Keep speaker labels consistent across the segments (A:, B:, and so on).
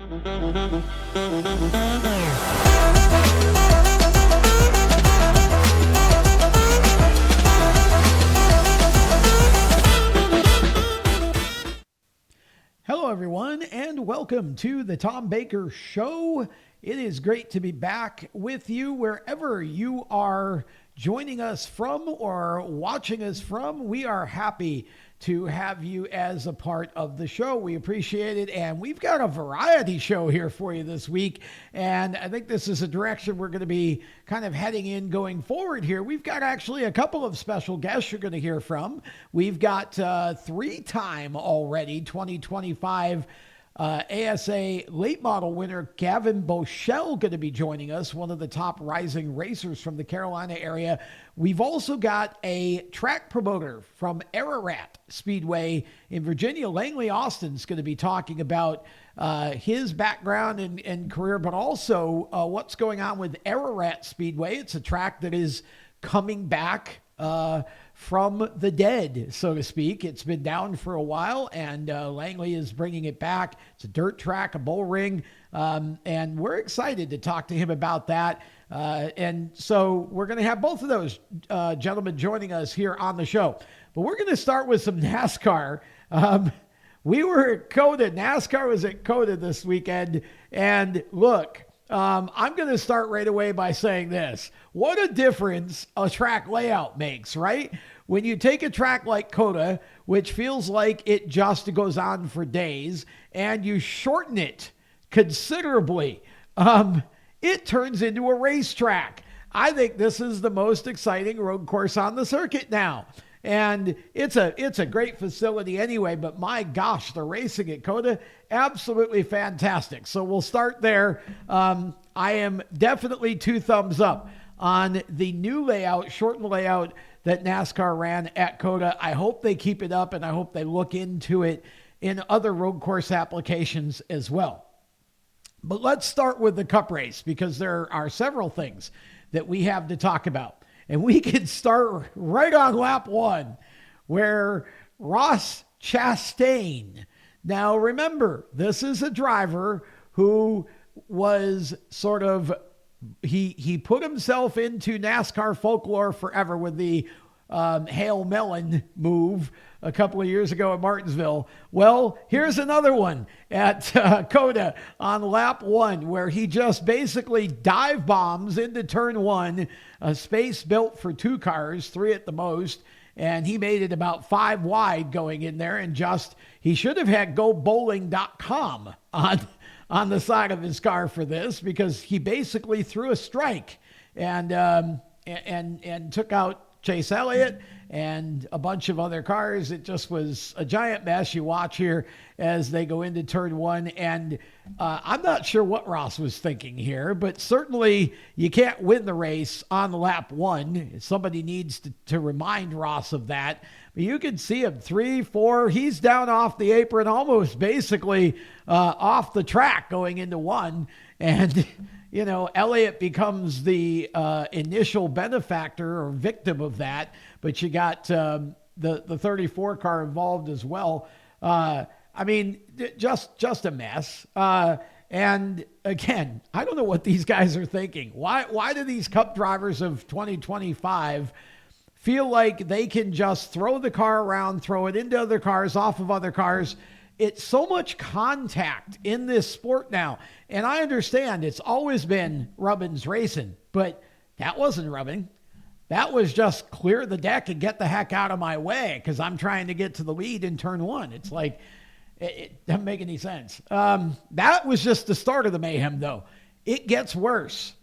A: Hello, everyone, and welcome to the Tom Baker Show. It is great to be back with you wherever you are joining us from or watching us from. We are happy to have you as a part of the show. We appreciate it, and we've got a variety show here for you this week, and I think this is a direction we're going to be kind of heading in going forward here. We've got actually a couple of special guests you're going to hear from. We've got three-time already 2025 ASA late model winner Gavan Boschele going to be joining us, one of the top rising racers from the Carolina area. We've also got a track promoter from Ararat Speedway in Virginia. Langley Austin is going to be talking about his background and career, but also what's going on with Ararat Speedway. It's a track that is coming back from the dead, so to speak. It's been down for a while, and Langley is bringing it back. It's a dirt track, a bull ring, and we're excited to talk to him about that. And so we're going to have both of those gentlemen joining us here on the show. But we're going to start with some NASCAR. We were at COTA. NASCAR was at COTA this weekend, and look, I'm going to start right away by saying this. What a difference a track layout makes, right? When you take a track like COTA, which feels like it just goes on for days, and you shorten it considerably, it turns into a racetrack. I think this is the most exciting road course on the circuit now. And it's a great facility anyway, but my gosh, the racing at COTA, absolutely fantastic. So we'll start there. I am definitely 2 thumbs up on the new layout, shortened layout that NASCAR ran at COTA. I hope they keep it up, and I hope they look into it in other road course applications as well. But let's start with the Cup race, because there are several things that we have to talk about. And we can start right on lap 1, where Ross Chastain. Now, remember, this is a driver who was sort of, he put himself into NASCAR folklore forever with the Hail Melon move a couple of years ago at Martinsville. Well, here's another one at COTA on lap 1, where he just basically dive bombs into turn 1, a space built for 2 cars, 3 at the most, and he made it about 5 wide going in there, and he should have had gobowling.com on the side of his car for this, because he basically threw a strike and took out Chase Elliott and a bunch of other cars. It just was a giant mess. You watch here as they go into turn 1, and I'm not sure what Ross was thinking here, but certainly you can't win the race on lap 1. Somebody needs to remind Ross of that. But you can see him 3, 4. He's down off the apron, almost basically off the track going into 1, and Elliott becomes the initial benefactor or victim of that, but you got the 34 car involved as well. I mean, just a mess. And again, I don't know what these guys are thinking. Why do these Cup drivers of 2025 feel like they can just throw the car around, throw it into other cars, off of other cars? It's so much contact in this sport now. And I understand it's always been rubbings racing, but that wasn't rubbing. That was just clear the deck and get the heck out of my way, because I'm trying to get to the lead in turn 1. It's like, it doesn't make any sense. That was just the start of the mayhem, though. It gets worse.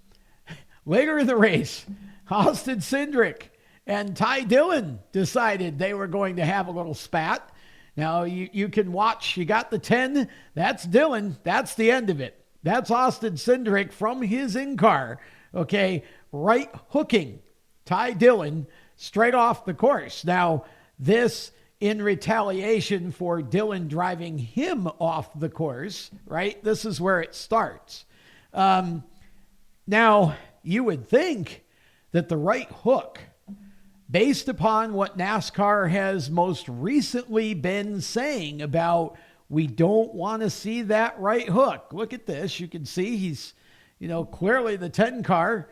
A: Later in the race, Austin Cindric and Ty Dillon decided they were going to have a little spat. Now, you can watch. You got the 10. That's Dillon. That's the end of it. That's Austin Cindric from his in-car, okay, right hooking Ty Dillon straight off the course. Now, this in retaliation for Dillon driving him off the course, right? This is where it starts. Now, you would think that the right hook, based upon what NASCAR has most recently been saying about We don't want to see that right hook. Look at this. You can see he's, clearly the 10 car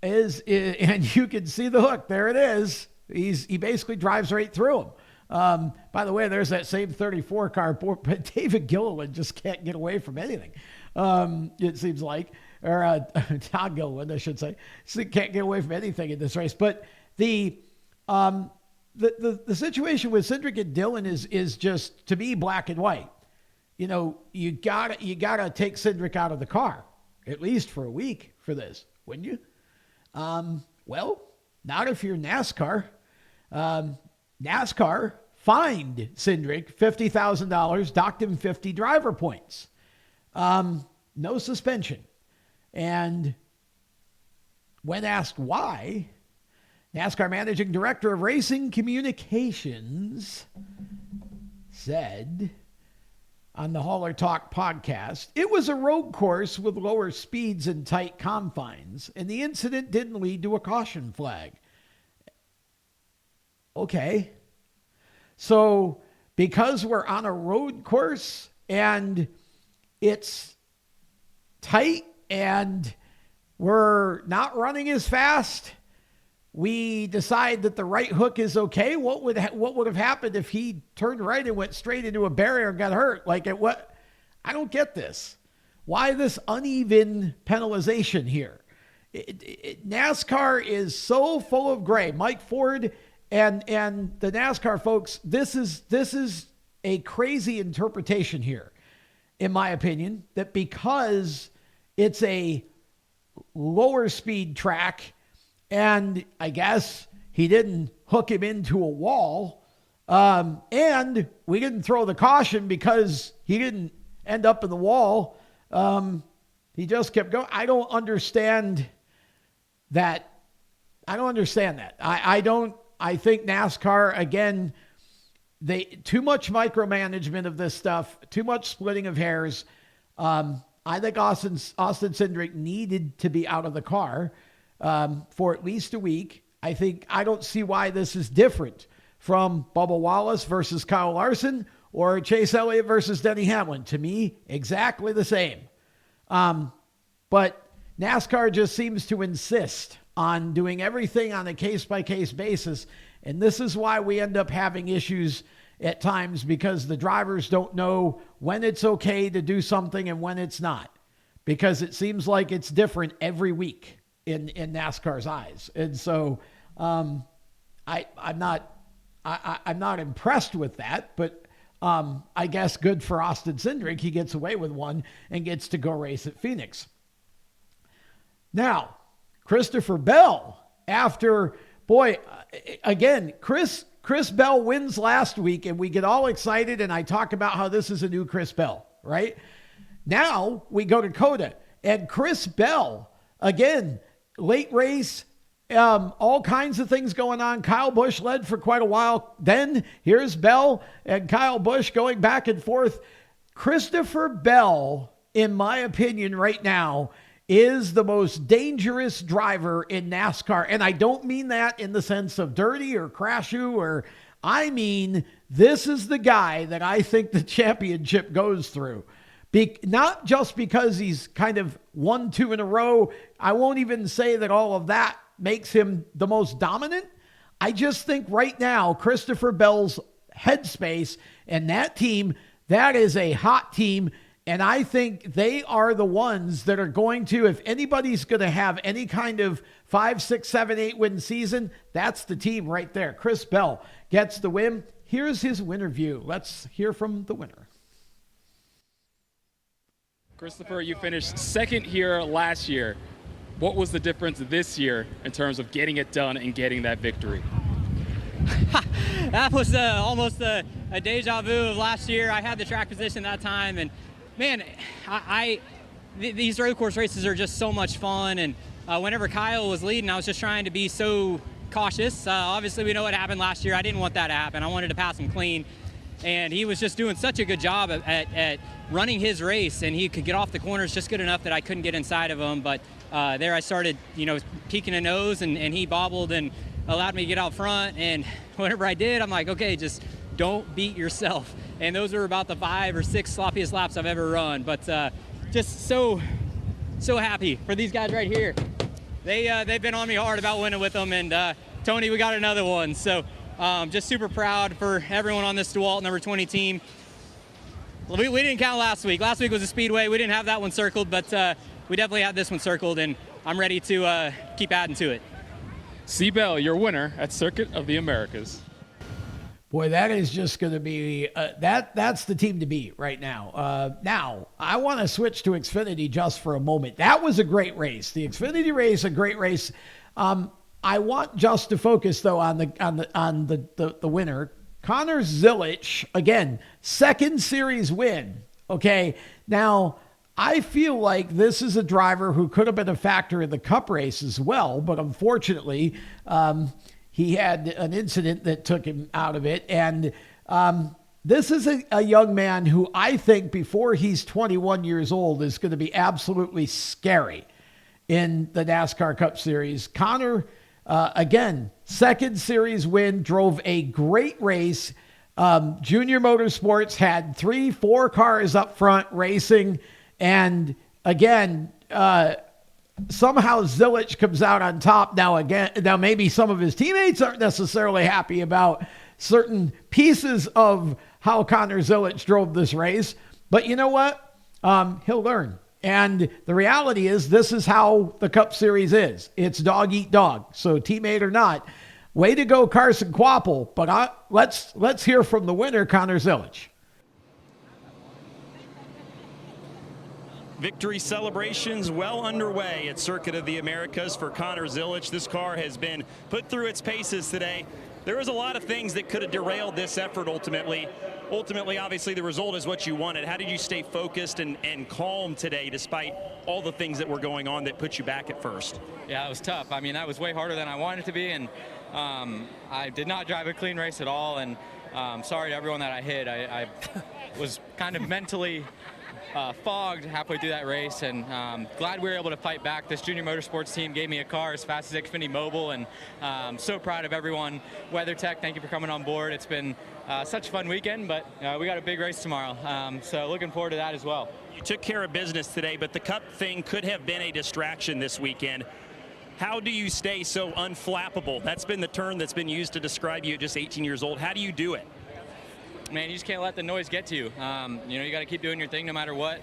A: is, and you can see the hook. There it is. He basically drives right through him. By the way, there's that same 34 car, but David Gilliland just can't get away from anything. It seems like, or Todd Gilliland, I should say, can't get away from anything in this race. But the situation with Cindric and Dillon is just, to me, black and white. You gotta take Cindric out of the car, at least for a week for this, wouldn't you? Well, not if you're NASCAR. NASCAR fined Cindric $50,000, docked him 50 driver points. No suspension. And when asked why, NASCAR Managing Director of Racing Communications said on the Hauler Talk podcast, it was a road course with lower speeds and tight confines, and the incident didn't lead to a caution flag. Okay. So because we're on a road course and it's tight and we're not running as fast, we decide that the right hook is okay. What would have happened if he turned right and went straight into a barrier and got hurt? I don't get this. Why this uneven penalization here? NASCAR is so full of gray. Mike Ford and the NASCAR folks, this is a crazy interpretation here, in my opinion, that because it's a lower speed track, and I guess he didn't hook him into a wall, and we didn't throw the caution because he didn't end up in the wall. He just kept going. I don't understand that. I think NASCAR, again, too much micromanagement of this stuff, too much splitting of hairs. I think Austin Cindric needed to be out of the car for at least a week. I don't see why this is different from Bubba Wallace versus Kyle Larson or Chase Elliott versus Denny Hamlin. To me, exactly the same. But NASCAR just seems to insist on doing everything on a case-by-case basis. And this is why we end up having issues at times, because the drivers don't know when it's okay to do something and when it's not, because it seems like it's different every week in NASCAR's eyes. And so I'm not impressed with that, but I guess good for Austin Cindric. He gets away with one and gets to go race at Phoenix. Now, Christopher Bell, Chris Bell wins last week, and we get all excited, and I talk about how this is a new Chris Bell, right? Now we go to COTA, and Chris Bell, again, late race, all kinds of things going on. Kyle Busch led for quite a while. Then here's Bell and Kyle Busch going back and forth. Christopher Bell, in my opinion right now, is the most dangerous driver in NASCAR. And I don't mean that in the sense of dirty or crashu, I mean, this is the guy that I think the championship goes through. Not just because he's kind of 1-2 in a row. I won't even say that all of that makes him the most dominant. I just think right now, Christopher Bell's headspace and that team, that is a hot team. And I think they are the ones that are going to, if anybody's going to have any kind of 5, 6, 7, 8 win season, that's the team right there. Chris Bell gets the win. Here's his winner view. Let's hear from the winner.
B: Christopher, you finished second here last year. What was the difference this year in terms of getting it done and getting that victory?
C: That was almost a deja vu of last year. I had the track position that time, and man, these road course races are just so much fun. And whenever Kyle was leading, I was just trying to be so cautious. Obviously, we know what happened last year. I didn't want that to happen. I wanted to pass him clean. And he was just doing such a good job at running his race, and he could get off the corners just good enough that I couldn't get inside of him. But there I started, peeking a nose, and he bobbled and allowed me to get out front. And whenever I did, I'm like, okay, just don't beat yourself. And those are about the 5 or 6 sloppiest laps I've ever run. But just so happy for these guys right here. They've been on me hard about winning with them, and Tony, we got another one. So just super proud for everyone on this DeWalt number 20 team. We didn't count last week. Last week was a speedway. We didn't have that one circled, but we definitely had this one circled, and I'm ready to keep adding to it.
B: C. Bell, your winner at Circuit of the Americas.
A: Boy, that is just going to be that's the team to beat right now. Now, I want to switch to Xfinity just for a moment. That was a great race. The Xfinity race, a great race. I want just to focus though on the winner, Connor Zilisch. Again, second series win. Okay, now I feel like this is a driver who could have been a factor in the Cup race as well, but unfortunately, he had an incident that took him out of it. And this is a young man who I think before he's 21 years old is going to be absolutely scary in the NASCAR Cup Series. Connor, again, second series win, drove a great race. Junior Motorsports had 3-4 cars up front racing. And again, somehow Zilisch comes out on top. Now maybe some of his teammates aren't necessarily happy about certain pieces of how Connor Zilisch drove this race, but you know what? He'll learn. And the reality is this is how the Cup Series is. It's dog eat dog. So teammate or not, way to go Carson Kvapil. But let's hear from the winner, Connor Zilisch.
D: Victory celebrations well underway at Circuit of the Americas for Connor Zilisch. This car has been put through its paces today. There was a lot of things that could have derailed this effort ultimately. Ultimately, obviously, the result is what you wanted. How did you stay focused and calm today despite all the things that were going on that put you back at first?
E: Yeah, it was tough. I mean, that was way harder than I wanted it to be, and I did not drive a clean race at all, and sorry to everyone that I hit. I was kind of mentally fogged halfway through that race, and glad we were able to fight back. This Junior Motorsports team gave me a car as fast as Xfinity Mobile, and so proud of everyone. WeatherTech, thank you for coming on board. It's been such a fun weekend, but we got a big race tomorrow, so looking forward to that as well.
D: You took care of business today, but the Cup thing could have been a distraction this weekend. How do you stay so unflappable? That's been the term that's been used to describe you at just 18 years old. How do you do it?
E: Man, you just can't let the noise get to you. You got to keep doing your thing no matter what.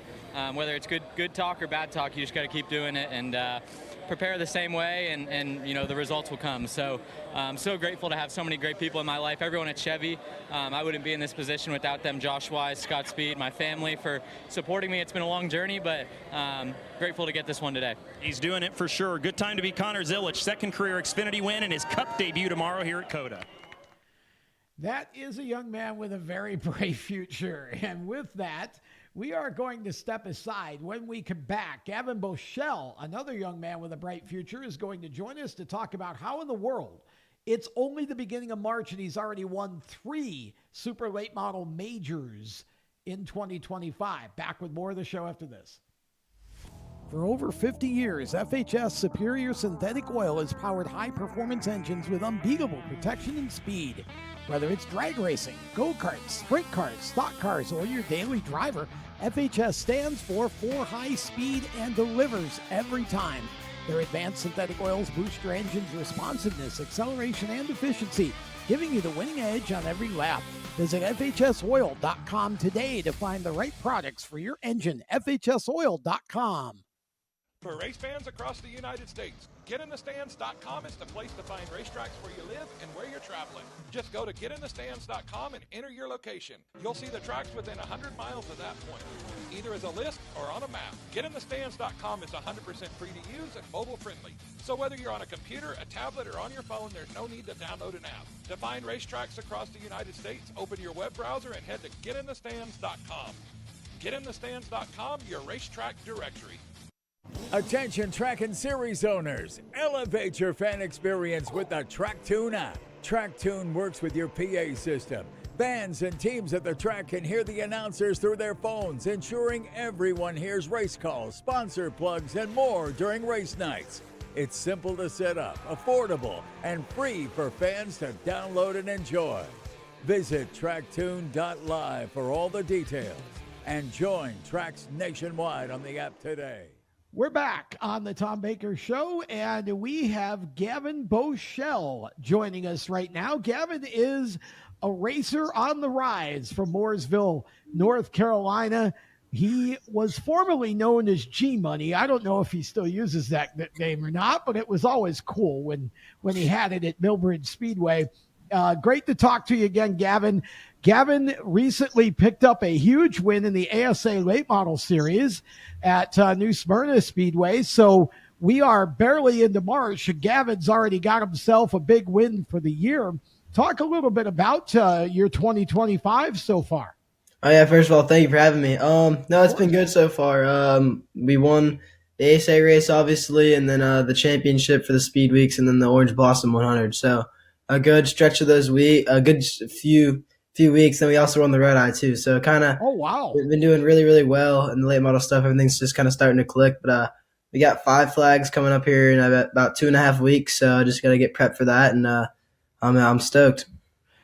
E: Whether it's good talk or bad talk, you just got to keep doing it and prepare the same way, and the results will come. So I'm so grateful to have so many great people in my life. Everyone at Chevy, I wouldn't be in this position without them. Josh Wise, Scott Speed, my family for supporting me. It's been a long journey, but grateful to get this one today.
D: He's doing it for sure. Good time to be Connor Zilisch. Second career Xfinity win and his Cup debut tomorrow here at COTA.
A: That is a young man with a very bright future. And with that, we are going to step aside. When we come back, Gavan Boschele, another young man with a bright future, is going to join us to talk about how in the world it's only the beginning of March and he's already won 3 super late model majors in 2025. Back with more of the show after this. For over 50 years, FHS Superior Synthetic Oil has powered high-performance engines with unbeatable protection and speed. Whether it's drag racing, go-karts, sprint cars, stock cars, or your daily driver, FHS stands for high speed and delivers every time. Their advanced synthetic oils boost your engine's responsiveness, acceleration, and efficiency, giving you the winning edge on every lap. Visit FHSoil.com today to find the right products for your engine. FHSoil.com.
F: For race fans across the United States, GetInTheStands.com is the place to find racetracks where you live and where you're traveling. Just go to GetInTheStands.com and enter your location. You'll see the tracks within 100 miles of that point, either as a list or on a map. GetInTheStands.com is 100% free to use and mobile friendly. So whether you're on a computer, a tablet, or on your phone, there's no need to download an app. To find racetracks across the United States, open your web browser and head to GetInTheStands.com. GetInTheStands.com, your racetrack directory.
G: Attention track and series owners, elevate your fan experience with the TrackTune app. TrackTune works with your PA system. Fans and teams at the track can hear the announcers through their phones, ensuring everyone hears race calls, sponsor plugs, and more during race nights. It's simple to set up, affordable, and free for fans to download and enjoy. Visit tracktune.live for all the details and join tracks nationwide on the app today.
A: We're back on the Tom Baker Show, and we have Gavan Boschele joining us right now. Gavin is a racer on the rise from Mooresville, North Carolina. He was formerly known as G-Money. I don't know if he still uses that name or not, but it was always cool when he had it at Millbridge Speedway. Great to talk to you again, Gavin. Gavin recently picked up a huge win in the ASA Late Model Series at New Smyrna Speedway. So we are barely into March. Gavin's already got himself a big win for the year. Talk a little bit about your 2025 so far.
H: Oh yeah, first of all, thank you for having me. No, it's been good so far. We won the ASA race, obviously, and then the championship for the Speed Weeks, and then the Orange Blossom 100. So a good stretch of those a good few weeks. Then we also won the Red Eye too. So kind of,
A: oh wow,
H: we've been doing really, really well in the late model stuff. Everything's just kind of starting to click. But we got 5 flags coming up here in about 2.5 weeks. So I just got to get prepped for that, and I'm stoked.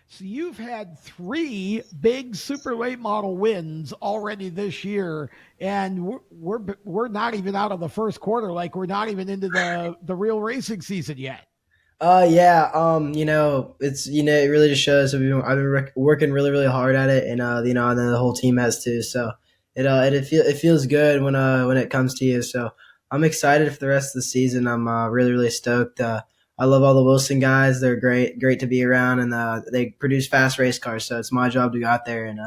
A: So you've had 3 big super late model wins already this year, and we're not even out of the first quarter. Like, we're not even into the real racing season yet.
H: Yeah. It's it really just shows that I've been working really, really hard at it, and and then the whole team has too. So it feels good when it comes to you. So I'm excited for the rest of the season. I'm really, really stoked. I love all the Wilson guys. They're great to be around, and they produce fast race cars. So it's my job to go out there and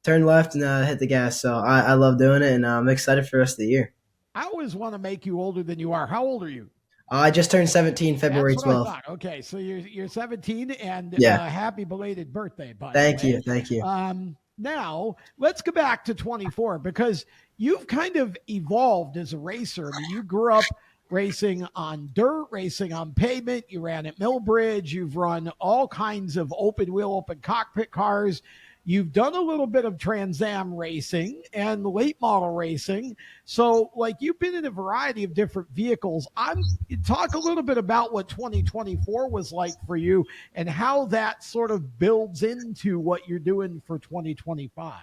H: turn left and hit the gas. So I love doing it, and I'm excited for the rest of the year.
A: I always want to make you older than you are. How old are you?
H: I just turned 17 February 12th.
A: Okay, so you're 17, and happy belated birthday, buddy.
H: Thank you.
A: Now, let's go back to 24, because you've kind of evolved as a racer. I mean, you grew up racing on dirt, racing on pavement. You ran at Millbridge. You've run all kinds of open wheel, open cockpit cars. You've done a little bit of Trans Am racing and late model racing. So, like, you've been in a variety of different vehicles. Talk a little bit about what 2024 was like for you and how that sort of builds into what you're doing for 2025.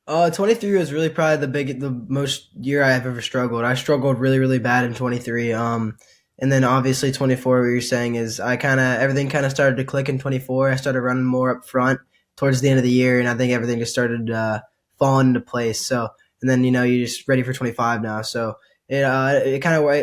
H: 23 was really probably the most year I've ever struggled. I struggled really, really bad in 23. And then obviously 24, what you're saying is everything kind of started to click in 24. I started running more up front towards the end of the year, and I think everything just started falling into place. So, and then, you're just ready for 25 now. So it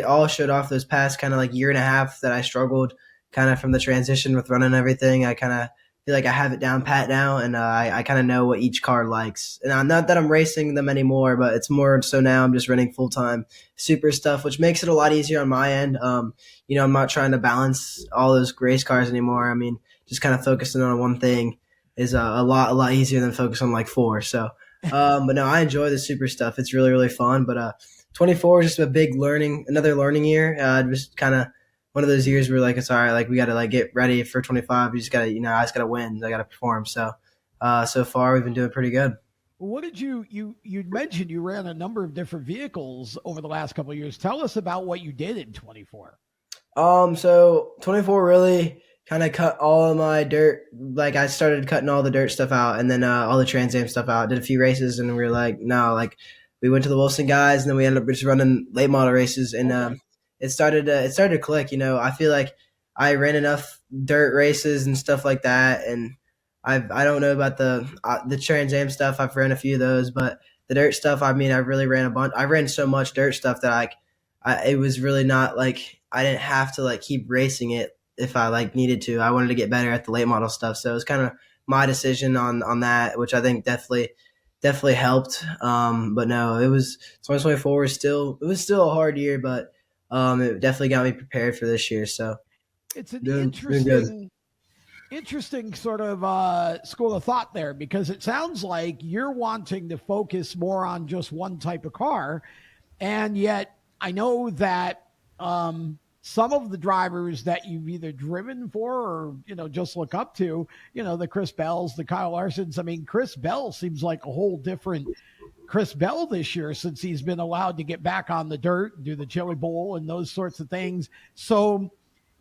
H: all showed off those past kind of like year and a half that I struggled kind of from the transition with running everything. I kind of feel like I have it down pat now, and I kind of know what each car likes. And not that I'm racing them anymore, but it's more so now I'm just running full-time super stuff, which makes it a lot easier on my end. I'm not trying to balance all those race cars anymore. I mean, just kind of focusing on one thing is a lot easier than focus on like 4. So, but no, I enjoy the super stuff. It's really, really fun. But 24 is just another learning year. Just kind of one of those years where like, it's all right. Like, we got to like get ready for 25. We just got to, I just got to win. I got to perform. So, so far we've been doing pretty good.
A: What did you mentioned you ran a number of different vehicles over the last couple of years. Tell us about what you did in 24.
H: So 24 really kind of cut all of my dirt. Like, I started cutting all the dirt stuff out, and then all the Trans Am stuff out. Did a few races, and we were like, no, like, we went to the Wilson guys, and then we ended up just running late model races, and it started to click. I feel like I ran enough dirt races and stuff like that, and I don't know about the Trans Am stuff. I've ran a few of those, but the dirt stuff, I mean, I really ran a bunch. I ran so much dirt stuff that it was really not like I didn't have to like keep racing it if I like needed to. I wanted to get better at the late model stuff, so it was kind of my decision on that, which I think definitely helped. But no, 2024 was still a hard year, but it definitely got me prepared for this year. So
A: it's an interesting sort of school of thought there, because it sounds like you're wanting to focus more on just one type of car, and yet I know that some of the drivers that you've either driven for or, just look up to, the Chris Bells, the Kyle Larsons. I mean, Chris Bell seems like a whole different Chris Bell this year since he's been allowed to get back on the dirt and do the Chili Bowl and those sorts of things. So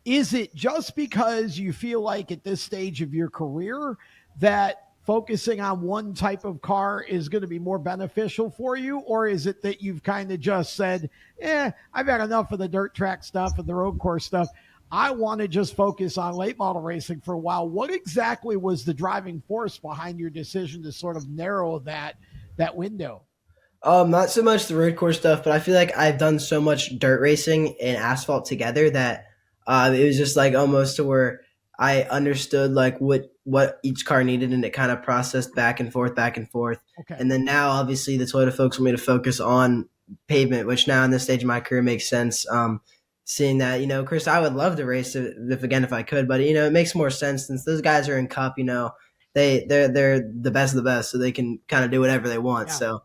A: is it just because you feel like at this stage of your career that focusing on one type of car is going to be more beneficial for you? Or is it that you've kind of just said, I've had enough of the dirt track stuff and the road course stuff. I want to just focus on late model racing for a while. What exactly was the driving force behind your decision to sort of narrow that window?
H: Not so much the road course stuff, but I feel like I've done so much dirt racing and asphalt together that it was just like almost to where I understood like what each car needed, and it kind of processed back and forth.
A: Okay.
H: And then now, obviously, the Toyota folks want me to focus on pavement, which now in this stage of my career makes sense. Seeing that, Chris, I would love to race if I could, but it makes more sense since those guys are in Cup. They're the best of the best, so they can kind of do whatever they want.
A: Yeah.
H: So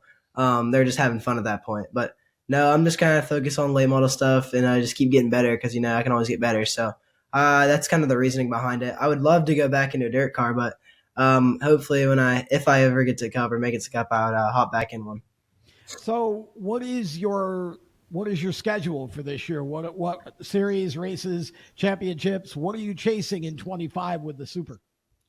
H: they're just having fun at that point. But no, I'm just kind of focused on late model stuff, and I just keep getting better because I can always get better. So that's kind of the reasoning behind it. I would love to go back into a dirt car, but hopefully if I ever get to Cup or make it to Cup, I would hop back in one.
A: So what is your schedule for this year? What series, races, championships? What are you chasing in 25 with the Super?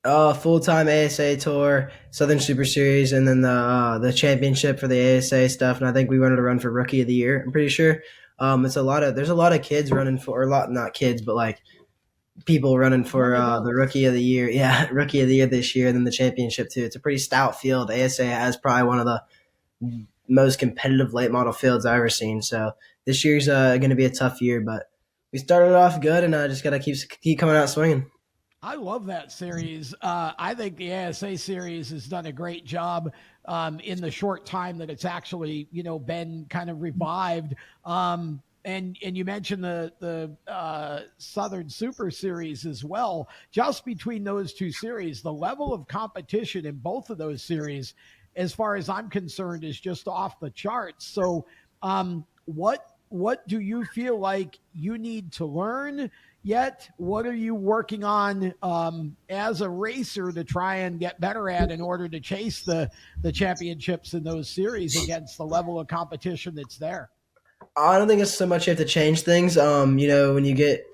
H: Full-time ASA tour, Southern Super Series, and then the championship for the ASA stuff. And I think we wanted to run for Rookie of the Year. I'm pretty sure. There's a lot of kids running for, or a lot, not kids, but like people running for the Rookie of the Year. Yeah, Rookie of the Year this year, and then the championship too. It's a pretty stout field. ASA has probably one of the most competitive late model fields I've ever seen. So this year's going to be a tough year, but we started off good, and I just got to keep coming out swinging.
A: I love that series. I think the ASA series has done a great job in the short time that it's actually, been kind of revived. And you mentioned the Southern Super Series as well. Just between those two series, the level of competition in both of those series, as far as I'm concerned, is just off the charts. So what do you feel like you need to learn yet? What are you working on as a racer to try and get better at in order to chase the championships in those series against the level of competition that's there?
H: I don't think it's so much you have to change things. When you get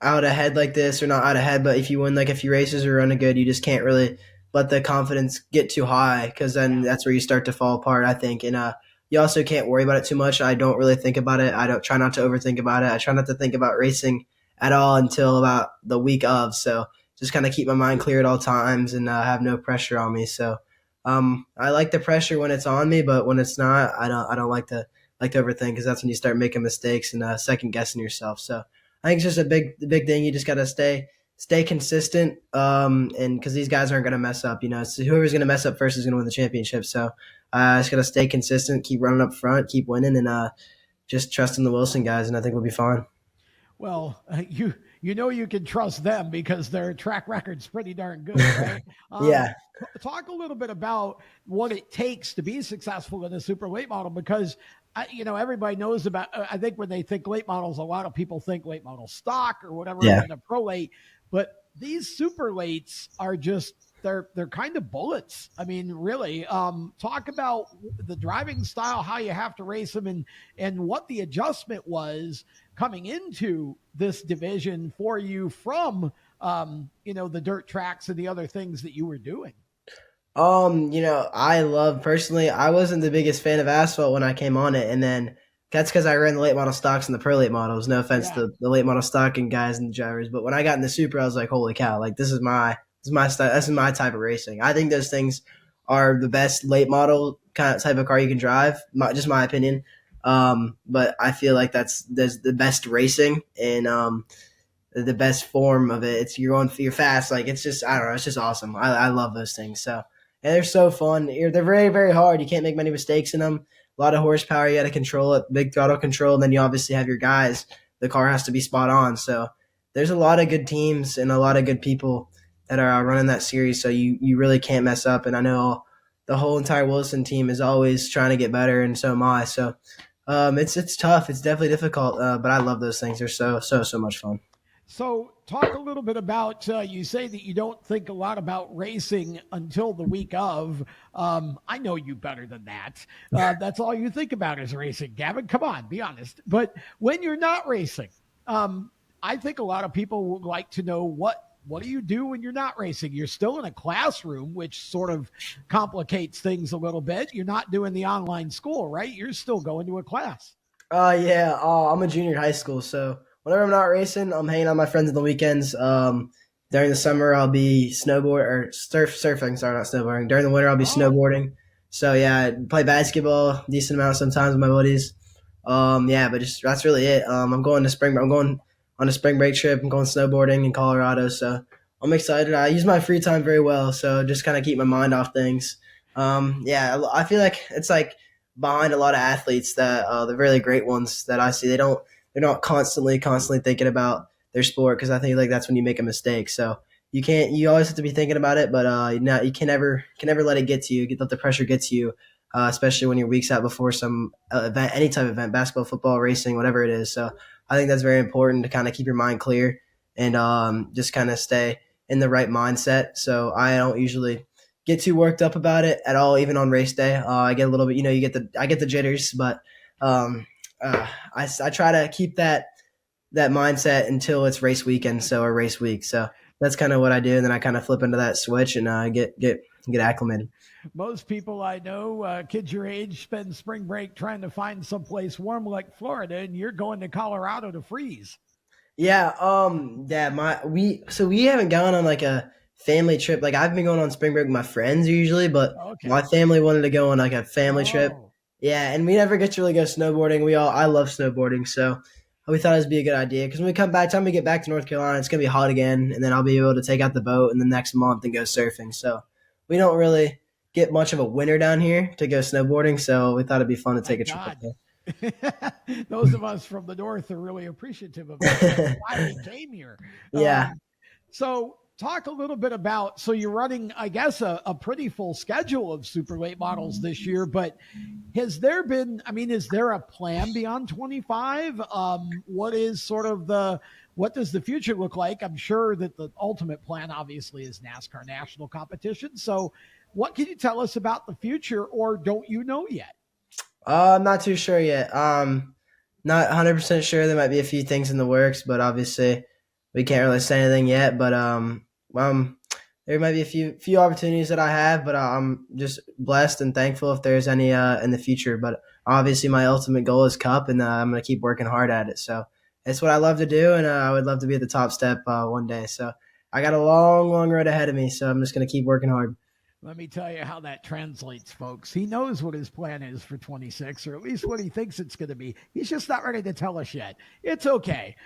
H: out ahead like this, or not out ahead, but if you win like a few races or running good, you just can't really let the confidence get too high, because then that's where you start to fall apart, I think. And you also can't worry about it too much. I don't really think about it. I don't try not to overthink about it. I try not to think about racing at all until about the week of. So just kind of keep my mind clear at all times and have no pressure on me. So I like the pressure when it's on me, but when it's not, I don't like to overthink, because that's when you start making mistakes and second guessing yourself. So I think it's just a big thing. You just got to stay consistent, and because these guys aren't going to mess up. So whoever's going to mess up first is going to win the championship. So I just got to stay consistent, keep running up front, keep winning, and just trusting the Wilson guys, and I think we'll be fine.
A: Well, you can trust them because their track record's pretty darn good, right?
H: Yeah.
A: Talk a little bit about what it takes to be successful in a super late model, because everybody knows about. I think when they think late models, a lot of people think late model stock or whatever in a pro late, but these super lates are just they're kind of bullets. I mean, really. Talk about the driving style, how you have to race them, and what the adjustment was coming into this division for you from the dirt tracks and the other things that you were doing.
H: I wasn't the biggest fan of asphalt when I came on it, and then that's because I ran the late model stocks and the pro late models. No offense to the late model stocking guys and drivers, but when I got in the super, I was like, holy cow, like this is my style. This is my type of racing. I think those things are the best late model kind of type of car you can drive. Just my opinion. But I feel like that's the best racing and the best form of it. You're fast. Like it's just, I don't know. It's just awesome. I love those things. So, and they're so fun. They're very, very hard. You can't make many mistakes in them. A lot of horsepower. You got to control it. Big throttle control. And then you obviously have your guys. The car has to be spot on. So there's a lot of good teams and a lot of good people that are running that series. So you really can't mess up. And I know the whole entire Wilson team is always trying to get better, and so am I. So it's tough. It's definitely difficult, but I love those things. They're so much fun.
A: So talk a little bit about, you say that you don't think a lot about racing until the week of. I know you better than that. That's all you think about is racing. Gavin, come on, be honest. But when you're not racing, I think a lot of people would like to know what what do you do when you're not racing? You're still in a classroom, which sort of complicates things a little bit. You're not doing the online school, right? You're still going to a class.
H: Yeah. I'm a junior in high school, so whenever I'm not racing, I'm hanging out with my friends on the weekends. During the summer, I'll be snowboard or surfing. Sorry, not snowboarding. During the winter, I'll be snowboarding. So yeah, I play basketball decent amount sometimes with my buddies. Yeah, but just that's really it. I'm going to spring. I'm going on a spring break trip. I'm going snowboarding in Colorado, so I'm excited. I use my free time very well, so just kind of keep my mind off things. Yeah, I feel like it's like behind a lot of athletes that the really great ones that I see. They're not constantly thinking about their sport because I think like that's when you make a mistake. So you always have to be thinking about it, but you can never let it get to you. Let the pressure get to you, especially when you're weeks out before some event, any type of event, basketball, football, racing, whatever it is. So I think that's very important to kind of keep your mind clear and just kind of stay in the right mindset. So I don't usually get too worked up about it at all, even on race day. I get a little bit, I get the jitters, but I try to keep that mindset until it's race weekend, or race week. So that's kind of what I do, and then I kind of flip into that switch and get acclimated.
A: Most people I know, kids your age, spend spring break trying to find someplace warm like Florida, and you're going to Colorado to freeze.
H: Yeah, we haven't gone on like a family trip. Like I've been going on spring break with my friends usually, but my family wanted to go on like a family trip. Yeah, and we never get to really go snowboarding. I love snowboarding, so we thought it would be a good idea because when we come back, time we get back to North Carolina, it's gonna be hot again, and then I'll be able to take out the boat in the next month and go surfing. So we don't really get much of a winter down here to go snowboarding, so we thought it'd be fun to take a trip up there.
A: Those of us from the north are really appreciative of that. Why we came here.
H: Yeah.
A: So talk a little bit about, so you're running, I guess, a pretty full schedule of super late models this year, but is there a plan beyond 25? What does the future look like? I'm sure that the ultimate plan obviously is NASCAR national competition. So what can you tell us about the future, or don't you know yet?
H: I'm not too sure yet. Not 100% sure. There might be a few things in the works, but obviously we can't really say anything yet. But there might be a few opportunities that I have, but I'm just blessed and thankful if there's any in the future. But obviously my ultimate goal is Cup, and I'm going to keep working hard at it. So it's what I love to do, and I would love to be at the top step one day. So I got a long, long road ahead of me, so I'm just going to keep working hard.
A: Let me tell you how that translates, folks. He knows what his plan is for 26, or at least what he thinks it's going to be. He's just not ready to tell us yet. It's okay.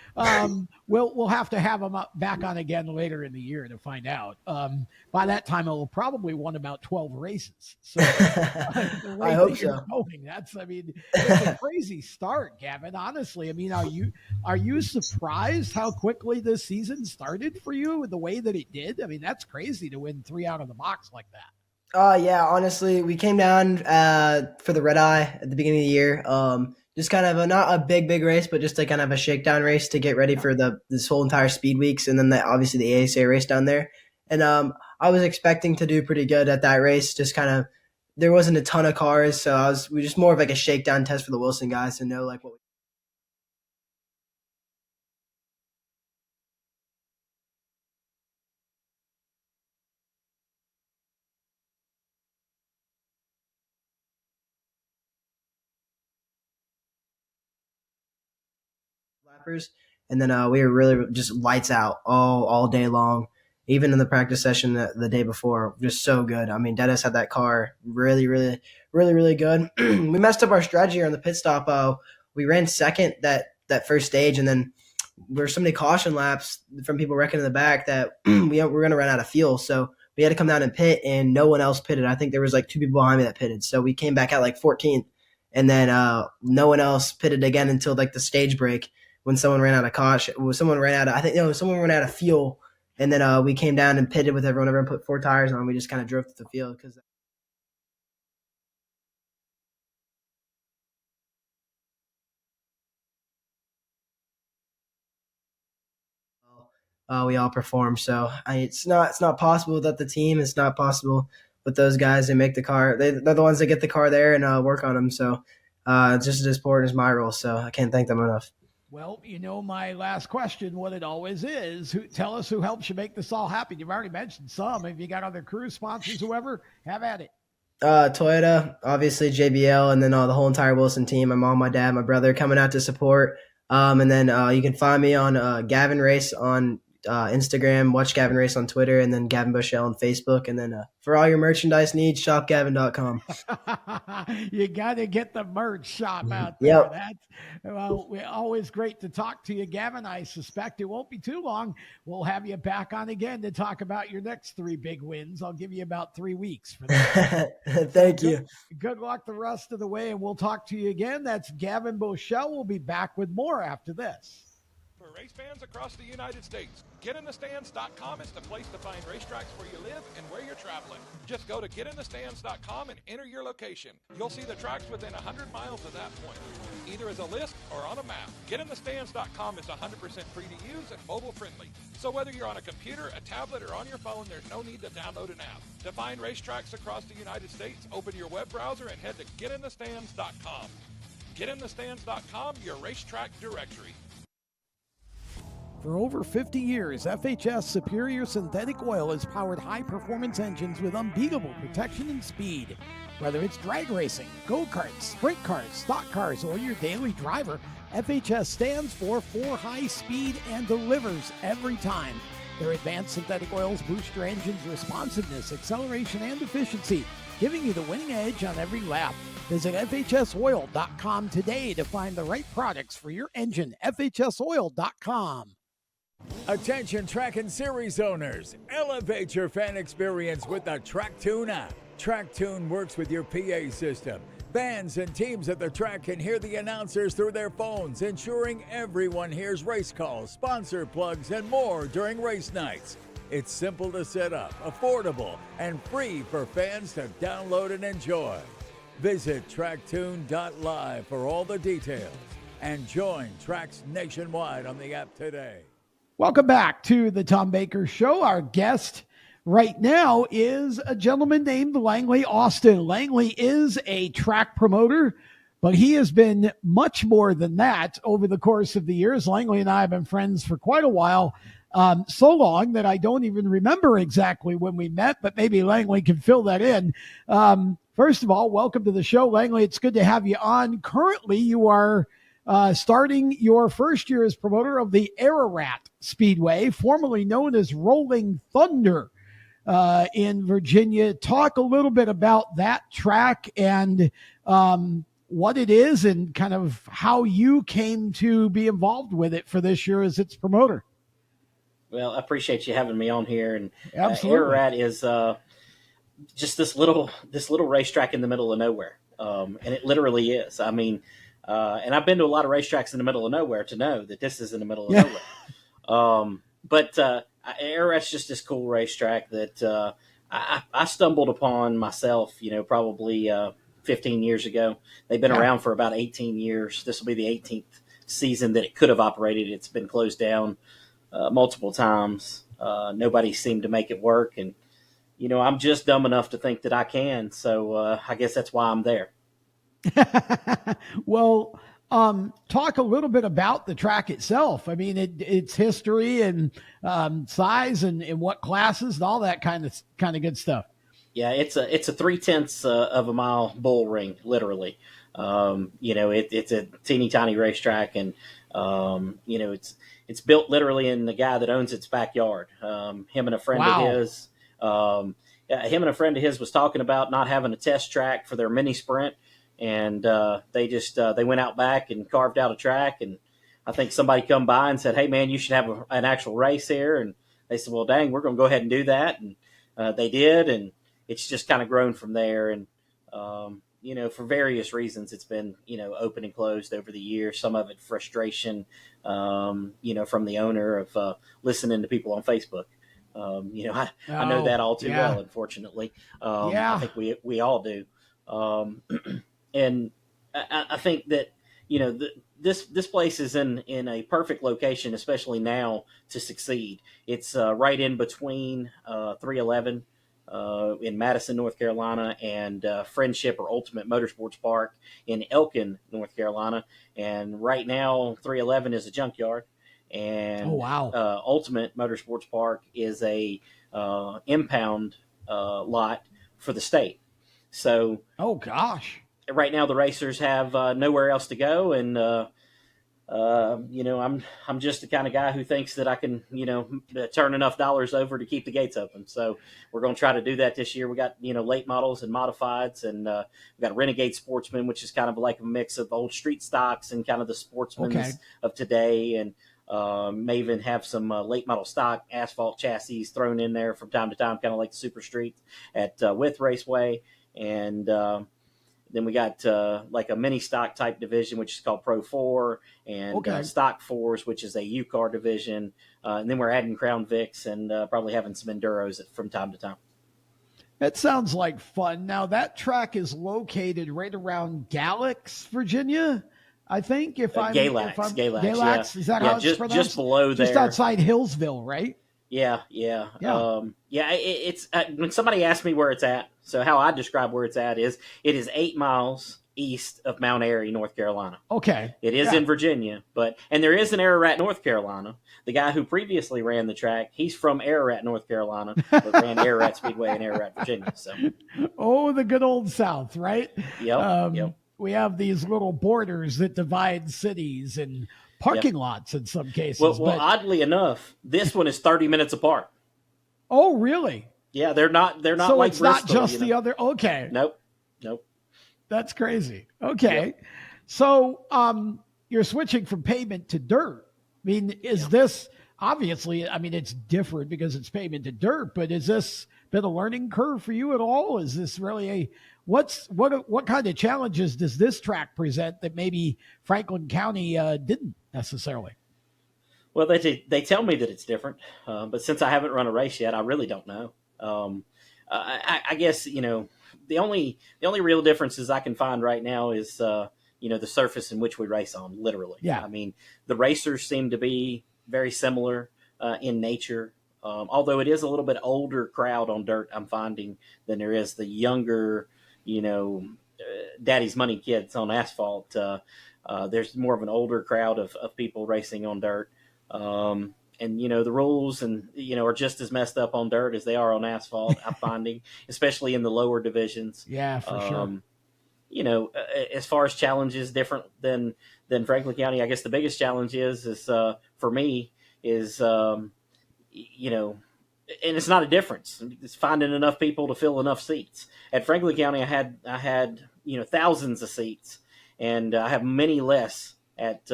A: We'll have to have him back on again later in the year to find out. By that time, he'll probably won about 12 races. So
H: I hope so.
A: It's a crazy start, Gavin. Honestly, are you surprised how quickly this season started for you the way that it did? That's crazy to win 3 out of the box like that.
H: Yeah, honestly, we came down for the red eye at the beginning of the year. Just kind of not a big race, but just a kind of a shakedown race to get ready for this whole entire speed weeks, and then obviously the ASA race down there. And I was expecting to do pretty good at that race. Just kind of there wasn't a ton of cars, so we just more of like a shakedown test for the Wilson guys to know like what. And then we were really just lights out all day long. Even in the practice session the day before, just so good. Dennis had that car really good. We messed up our strategy on the pit stop. We ran second that first stage, and then there were so many caution laps from people wrecking in the back that we were going to run out of fuel. So we had to come down and pit, and no one else pitted. I think there was like 2 people behind me that pitted. So we came back out like 14th, and then no one else pitted again until like the stage break. When someone ran out of caution, someone ran out of fuel, and then we came down and pitted with everyone. Everyone put 4 tires on. We just kind of drove to the field because we all performed. So it's not possible without the team. It's not possible with those guys. They make the car. They're the ones that get the car there and work on them. So just as important as my role. So I can't thank them enough.
A: Well, you know my last question, what it always is. Tell us who helps you make this all happen. You've already mentioned some. If you got other crew sponsors, whoever, have at it.
H: Toyota, obviously JBL, and then the whole entire Wilson team. My mom, my dad, my brother coming out to support. And then you can find me on Gavin Race on Instagram, watch Gavin Race on Twitter, and then Gavan Boschele on Facebook. And then for all your merchandise needs, shopgavin.com.
A: You got to get the merch shop out there.
H: Yep.
A: We're always great to talk to you, Gavin. I suspect it won't be too long. We'll have you back on again to talk about your next 3 big wins. I'll give you about 3 weeks for that.
H: Thank you.
A: Good luck the rest of the way, and we'll talk to you again. That's Gavan Boschele. We'll be back with more after this.
F: For race fans across the United States, GetInTheStands.com is the place to find racetracks where you live and where you're traveling. Just go to GetInTheStands.com and enter your location. You'll see the tracks within 100 miles of that point, either as a list or on a map. GetInTheStands.com is 100% free to use and mobile friendly. So whether you're on a computer, a tablet, or on your phone, there's no need to download an app. To find racetracks across the United States, open your web browser and head to GetInTheStands.com. GetInTheStands.com, your racetrack directory.
A: For over 50 years, FHS Superior Synthetic Oil has powered high-performance engines with unbeatable protection and speed. Whether it's drag racing, go-karts, sprint cars, stock cars, or your daily driver, FHS stands for high speed and delivers every time. Their advanced synthetic oils boost your engine's responsiveness, acceleration, and efficiency, giving you the winning edge on every lap. Visit FHSoil.com today to find the right products for your engine. FHSoil.com.
G: Attention track and series owners, elevate your fan experience with the TrackTune app. TrackTune works with your PA system. Fans and teams at the track can hear the announcers through their phones, ensuring everyone hears race calls, sponsor plugs, and more during race nights. It's simple to set up, affordable, and free for fans to download and enjoy. Visit tracktune.live for all the details and join tracks nationwide on the app today.
A: Welcome back to the Tom Baker Show. Our guest right now is a gentleman named Langley Austin. Langley is a track promoter, but he has been much more than that over the course of the years. Langley and I have been friends for quite a while, so long that I don't even remember exactly when we met, but maybe Langley can fill that in. First of all, welcome to the show, Langley. It's good to have you on. Currently, you are starting your first year as promoter of the Ararat Speedway, formerly known as Rolling Thunder, in Virginia. Talk a little bit about that track and what it is and kind of how you came to be involved with it for this year as its promoter.
I: Well, I appreciate you having me on here. And
A: Absolutely.
I: Ararat is just this little racetrack in the middle of nowhere, and it literally is. I mean, and I've been to a lot of racetracks in the middle of nowhere to know that this is in the middle of nowhere. But Ararat's just this cool racetrack that I stumbled upon myself, probably 15 years ago. They've been around for about 18 years. This will be the 18th season that it could have operated. It's been closed down multiple times. Nobody seemed to make it work. And, I'm just dumb enough to think that I can. So I guess that's why I'm there.
A: Well, talk a little bit about the track itself. I mean, its history and size and what classes and all that kind of good stuff.
I: Yeah, it's a 0.3 of a mile bull ring, literally. It's a teeny tiny racetrack, and it's built literally in the guy that owns its backyard. Him and a friend of his. Him and a friend of his was talking about not having a test track for their mini sprint. And they went out back and carved out a track, and I think somebody come by and said, "Hey man, you should have an actual race here." And they said, "Well, dang, we're going to go ahead and do that." And they did, and it's just kind of grown from there. And for various reasons, it's been open and closed over the years. Some of it frustration, from the owner of listening to people on Facebook. I know that all too well, unfortunately. I think we all do. And I think that, this place is in a perfect location, especially now, to succeed. It's right in between 311 in Madison, North Carolina, and Friendship or Ultimate Motorsports Park in Elkin, North Carolina. And right now, 311 is a junkyard, and Ultimate Motorsports Park is a impound lot for the state. So, right now the racers have nowhere else to go, and I'm just the kind of guy who thinks that I can, turn enough dollars over to keep the gates open. So we're going to try to do that this year. We got, late models and modifieds, and we got a Renegade Sportsman, which is kind of like a mix of old street stocks and kind of the sportsmen of today. And may even have some late model stock asphalt chassis thrown in there from time to time, kind of like the Super Street at With Raceway. And then we got like a mini stock type division, which is called Pro 4, and Stock 4s, which is a U-Car division. And then we're adding Crown Vics and probably having some Enduros from time to time.
A: That sounds like fun. Now, that track is located right around Galax, Virginia, I think.
I: Galax,
A: Galax, is that how it's pronounced?
I: Just below there.
A: Just outside Hillsville, right?
I: Yeah. It's when somebody asks me where it's at, so how I describe where it's at is it is 8 miles east of Mount Airy, North Carolina.
A: Okay.
I: It is in Virginia, and there is an Ararat, North Carolina. The guy who previously ran the track, he's from Ararat, North Carolina, but ran Ararat Speedway in Ararat, Virginia. So,
A: the good old South, right?
I: Yep.
A: We have these little borders that divide cities and parking lots in some cases.
I: Well, oddly enough, this one is 30 minutes apart.
A: Oh, really?
I: Yeah, they're not
A: so
I: like
A: it's
I: Bristol,
A: not just the other. Okay.
I: Nope.
A: That's crazy. Okay. Yep. So you're switching from pavement to dirt. I mean, is this obviously, it's different because it's pavement to dirt, but is this been a learning curve for you at all? Is this really what kind of challenges does this track present that maybe Franklin County didn't necessarily?
I: Well, they tell me that it's different, but since I haven't run a race yet, I really don't know. I guess the only real differences I can find right now is the surface in which we race on. Literally, the racers seem to be very similar in nature. Although it is a little bit older crowd on dirt, I'm finding, than there is the younger, daddy's money kids on asphalt. There's more of an older crowd of people racing on dirt. And, the rules are just as messed up on dirt as they are on asphalt, I'm finding, especially in the lower divisions.
A: Yeah, for sure.
I: As far as challenges different than Franklin County, I guess the biggest challenge is for me is, and it's not a difference. It's finding enough people to fill enough seats. At Franklin County, I had thousands of seats, and I have many less at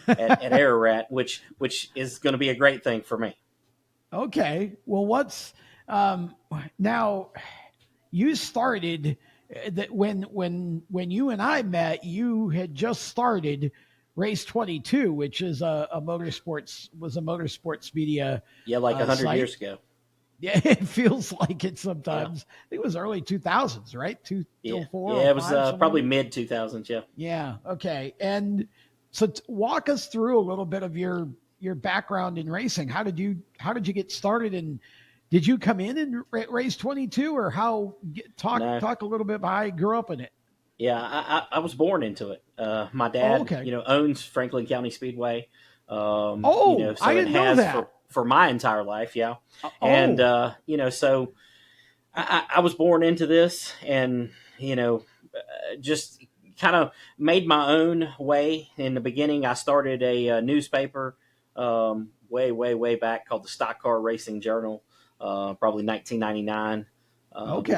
I: Ararat, which is going to be a great thing for me.
A: Okay. Well, what's now? You started that when you and I met, you had just started Race 22, which is a motorsports media.
I: Yeah, like 100 years ago.
A: Yeah, it feels like it sometimes. Yeah. I think it was early 2000s, right? 2004.
I: Yeah, it was probably mid 2000s. Yeah.
A: Yeah. Okay. And so walk us through a little bit of your background in racing. How did you get started, and did you come in race 22, or talk a little bit about how you grew up in it?
I: Yeah, I was born into it. My dad, owns Franklin County Speedway. So
A: I didn't know that.
I: For my entire life, yeah. And so I was born into this, and just kind of made my own way. In the beginning, I started a newspaper way back called the Stock Car Racing Journal, probably 1999. Which,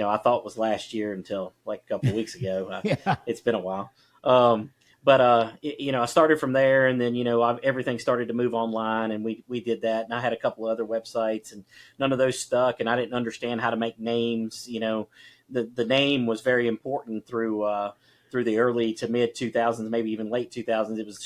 I: I thought was last year until like a couple of weeks ago. It's been a while. But I started from there, and then, everything started to move online, and we did that. And I had a couple of other websites, and none of those stuck, and I didn't understand how to make names. The name was very important through the early to mid 2000s, maybe even late 2000s. It was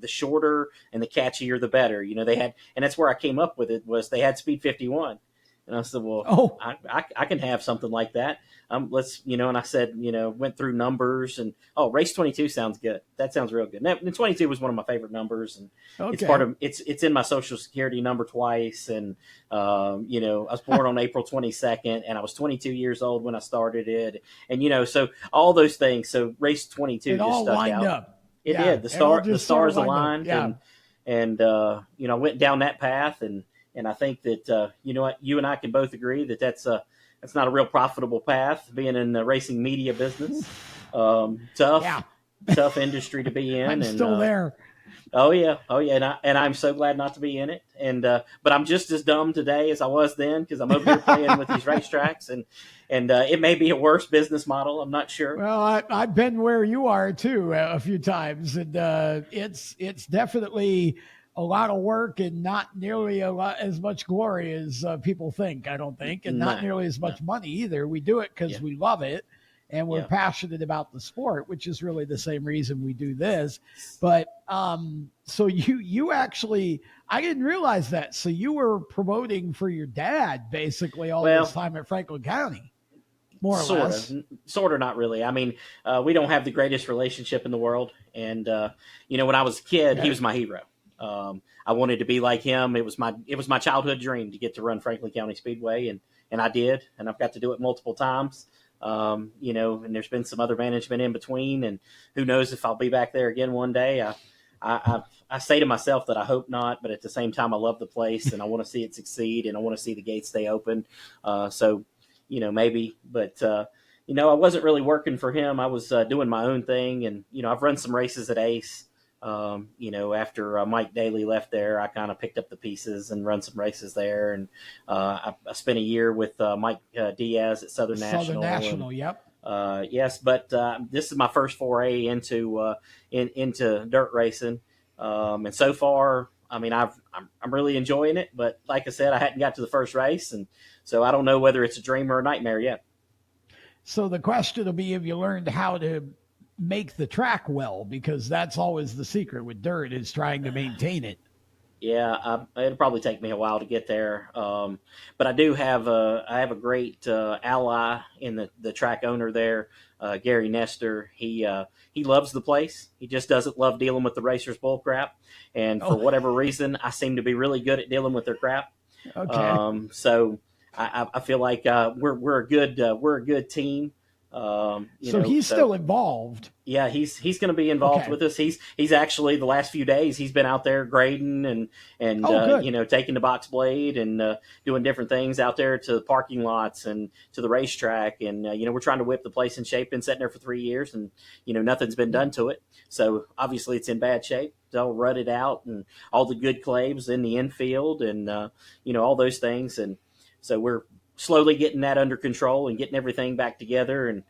I: the shorter and the catchier, the better. They had, and that's where I came up with it, was they had Speed 51. And I said, well,
A: Oh.
I: I can have something like that. Let's, and I said, went through numbers and, race 22 sounds good. That sounds real good. And 22 was one of my favorite numbers, and it's part of, it's in my social security number twice. And, I was born on April 22nd, and I was 22 years old when I started it. And, so all those things. So race 22 just stuck
A: lined
I: out.
A: Up.
I: It did. The stars aligned.
A: Yeah.
I: And I went down that path, and I think that, you and I can both agree that that's not a real profitable path, being in the racing media business. Tough industry to be in.
A: I'm still there.
I: Oh yeah. And I'm so glad not to be in it. And, but I'm just as dumb today as I was then, because I'm over here playing with these racetracks, and it may be a worse business model. I'm not sure.
A: Well, I've been where you are too a few times, and it's definitely a lot of work and not nearly as much glory as people think, I don't think, and not nearly as much money either. We do it because we love it, and we're passionate about the sport, which is really the same reason we do this. But so you actually, I didn't realize that. So you were promoting for your dad basically all this time at Franklin County, more or less.
I: Sort of, not really. I mean, we don't have the greatest relationship in the world. And, when I was a kid, he was my hero. I wanted to be like him. It was my childhood dream to get to run Franklin County Speedway, and I did, and I've got to do it multiple times. And there's been some other management in between, and who knows if I'll be back there again one day. I say to myself that I hope not, but at the same time, I love the place and I want to see it succeed, and I want to see the gates stay open. So, maybe, but, I wasn't really working for him. I was doing my own thing, and, I've run some races at Ace. After Mike Daly left there, I kind of picked up the pieces and run some races there. And I spent a year with Mike Diaz at Southern National.
A: Yep.
I: Yes, but this is my first foray into dirt racing, and so far, I mean, I'm really enjoying it. But like I said, I hadn't got to the first race, and so I don't know whether it's a dream or a nightmare yet.
A: So the question will be, have you learned how to make the track well, because that's always the secret with dirt, is trying to maintain it.
I: Yeah, it'll probably take me a while to get there, but I do have a great ally in the track owner there, Gary Nestor. He loves the place. He just doesn't love dealing with the racers' bull crap, and for whatever reason, I seem to be really good at dealing with their crap.
A: Okay.
I: So I feel like we're a good team.
A: So he's still involved.
I: Yeah, he's going to be involved with us. He's actually, the last few days he's been out there grading and taking the box blade and doing different things out there to the parking lots and to the racetrack. And we're trying to whip the place in shape. Been sitting there for 3 years, and nothing's been done to it. So obviously it's in bad shape. It's all rutted out, and all the good claims in the infield, and all those things. And so we're slowly getting that under control and getting everything back together, and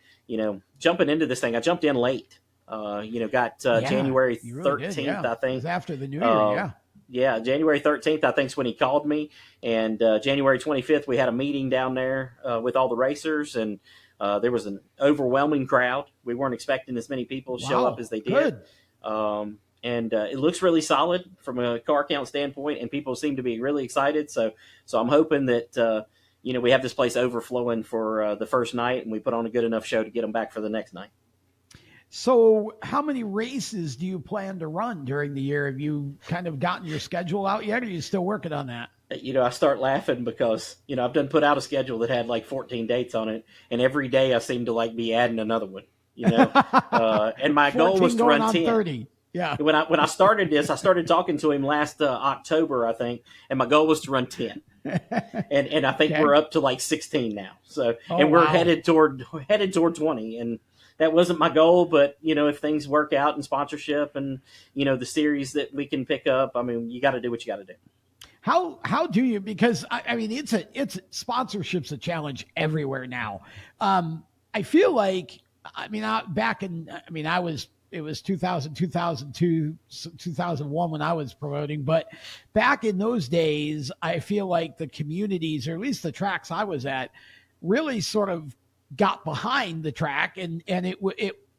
I: jumping into this thing. I jumped in late. Got January 13th, I think.
A: It was after the New Year,
I: Yeah, January 13th, I think, is when he called me. And January 25th, we had a meeting down there with all the racers, and there was an overwhelming crowd. We weren't expecting as many people to show up as they did.
A: Good.
I: And it looks really solid from a car count standpoint, and people seem to be really excited. So I'm hoping that we have this place overflowing for the first night, and we put on a good enough show to get them back for the next night.
A: So how many races do you plan to run during the year? Have you kind of gotten your schedule out yet, or are you still working on that?
I: I start laughing because, I've done put out a schedule that had like 14 dates on it, and every day I seem to be adding another one, and my goal was to run 10.
A: 30. Yeah.
I: When I started this, I started talking to him last October, I think, and my goal was to run 10. and I think we're up to like 16 now. So, we're headed toward 20, and that wasn't my goal, but if things work out in sponsorship and the series that we can pick up, I mean, you got to do what you got to do.
A: How do you? Because I mean, it's sponsorship's a challenge everywhere now. I feel like, it was 2000, 2002, 2001 when I was promoting. But back in those days, I feel like the communities, or at least the tracks I was at, really sort of got behind the track. And it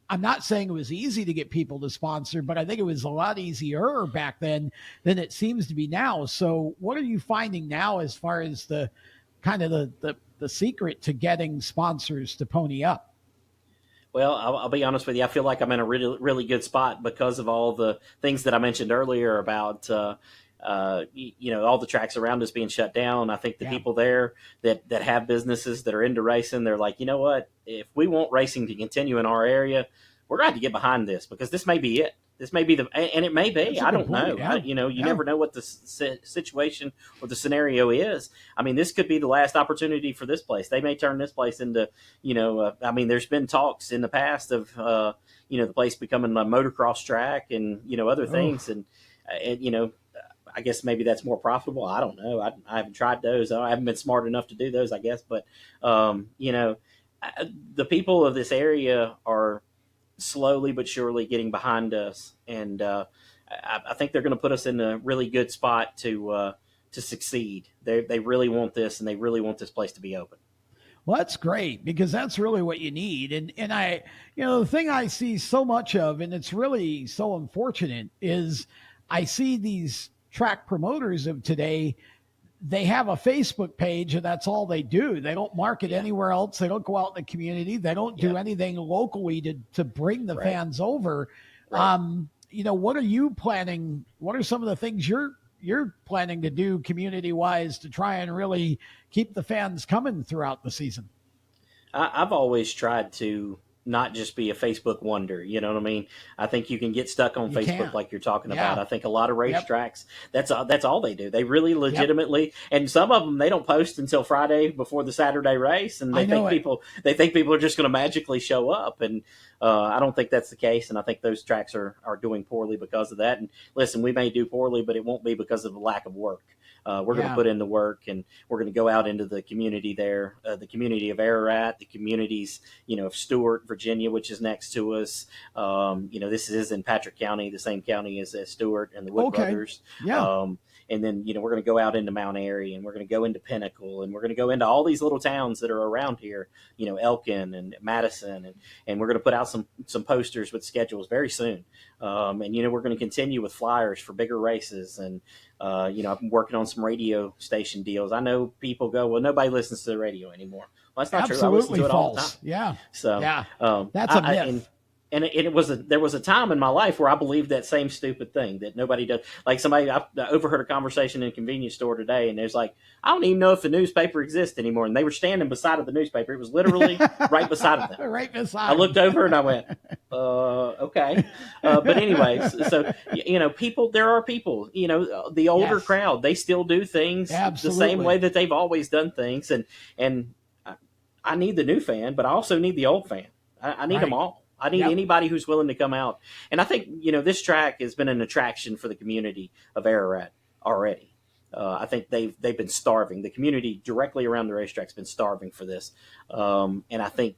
A: I'm not saying it was easy to get people to sponsor, but I think it was a lot easier back then than it seems to be now. So what are you finding now as far as the kind of the secret to getting sponsors to pony up?
I: Well, I'll be honest with you. I feel like I'm in a really, really good spot because of all the things that I mentioned earlier about, all the tracks around us being shut down. I think the people there that have businesses that are into racing, they're like, you know what? If we want racing to continue in our area, we're going to have to get behind this because this may be it. This may be and it may be. I don't know.
A: Yeah.
I: You never know what the situation or the scenario is. I mean, this could be the last opportunity for this place. They may turn this place into, there's been talks in the past of, the place becoming a motocross track and, other things. And I guess maybe that's more profitable. I don't know. I haven't tried those. I haven't been smart enough to do those, I guess. But, the people of this area are slowly but surely getting behind us, and I think they're going to put us in a really good spot to succeed. They really want this, and they really want this place to be open.
A: Well, that's great because that's really what you need. And I, the thing I see so much of, and it's really so unfortunate, is I see these track promoters of today. They have a Facebook page and that's all they do. They don't market anywhere else. They don't go out in the community. They don't do anything locally to bring the fans over. Right. What are you planning? What are some of the things you're planning to do community wise to try and really keep the fans coming throughout the season?
I: I've always tried to not just be a Facebook wonder. You know what I mean? I think you can get stuck on Facebook like you're talking about. I think a lot of racetracks, that's all they do. They really legitimately, and some of them, they don't post until Friday before the Saturday race. And they think people are just going to magically show up. And I don't think that's the case. And I think those tracks are doing poorly because of that. And listen, we may do poorly, but it won't be because of the lack of work. We're going to put in the work, and we're going to go out into the community there, the community of Ararat, the communities, of Stewart, Virginia, which is next to us. This is in Patrick County, the same county as Stewart and the Wood Brothers.
A: Yeah.
I: And then, we're going to go out into Mount Airy, and we're going to go into Pinnacle, and we're going to go into all these little towns that are around here, Elkin and Madison, and we're going to put out some posters with schedules very soon. And we're going to continue with flyers for bigger races. And, I'm working on some radio station deals. I know people go, well, nobody listens to the radio anymore. Well, that's not true. I listen to it all the time.
A: Yeah.
I: So,
A: that's a myth.
I: And there was a time in my life where I believed that same stupid thing that nobody does. Like I overheard a conversation in a convenience store today, and there's like, I don't even know if the newspaper exists anymore. And they were standing beside of the newspaper. It was literally right beside of them.
A: Right beside.
I: I looked over and I went, okay. But anyways, so, there are people, the older crowd, they still do things the same way that they've always done things. And I need the new fan, but I also need the old fan. I need them all. I need anybody who's willing to come out. And I think, this track has been an attraction for the community of Ararat already. I think they've been starving. The community directly around the racetrack's been starving for this. And I think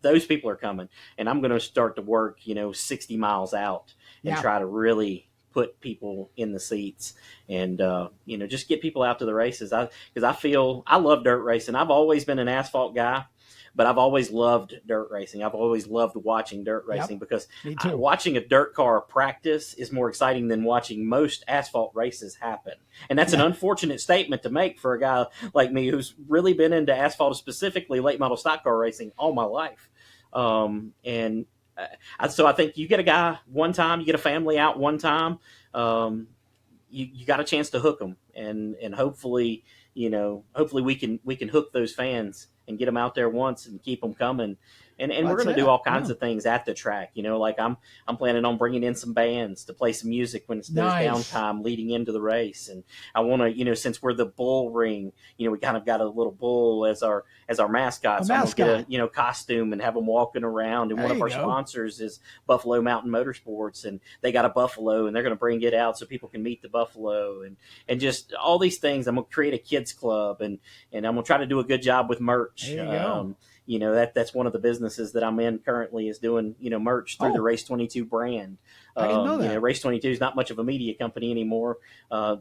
I: those people are coming. And I'm going to start to work, 60 miles out and try to really put people in the seats and, just get people out to the races. Because I feel I love dirt racing. I've always been an asphalt guy. But I've always loved dirt racing. I've always loved watching dirt racing because watching a dirt car practice is more exciting than watching most asphalt races happen. And that's an unfortunate statement to make for a guy like me who's really been into asphalt, specifically late model stock car racing all my life. So I think you get a guy one time, you get a family out one time, you got a chance to hook them. And hopefully, hopefully we can hook those fans and get them out there once and keep them coming. And we're going to do all kinds of things at the track. Like I'm planning on bringing in some bands to play some music when there's downtime leading into the race. And I want to, since we're the bull ring, we kind of got a little bull as our mascot. So I'm going to get a, costume and have them walking around. And one of our sponsors is Buffalo Mountain Motorsports, and they got a buffalo, and they're going to bring it out so people can meet the buffalo and just all these things. I'm going to create a kids club, and I'm going to try to do a good job with merch.
A: There you go.
I: That's one of the businesses that I'm in currently is doing, merch through the Race 22 brand.
A: I didn't know that.
I: Race 22 is not much of a media company anymore,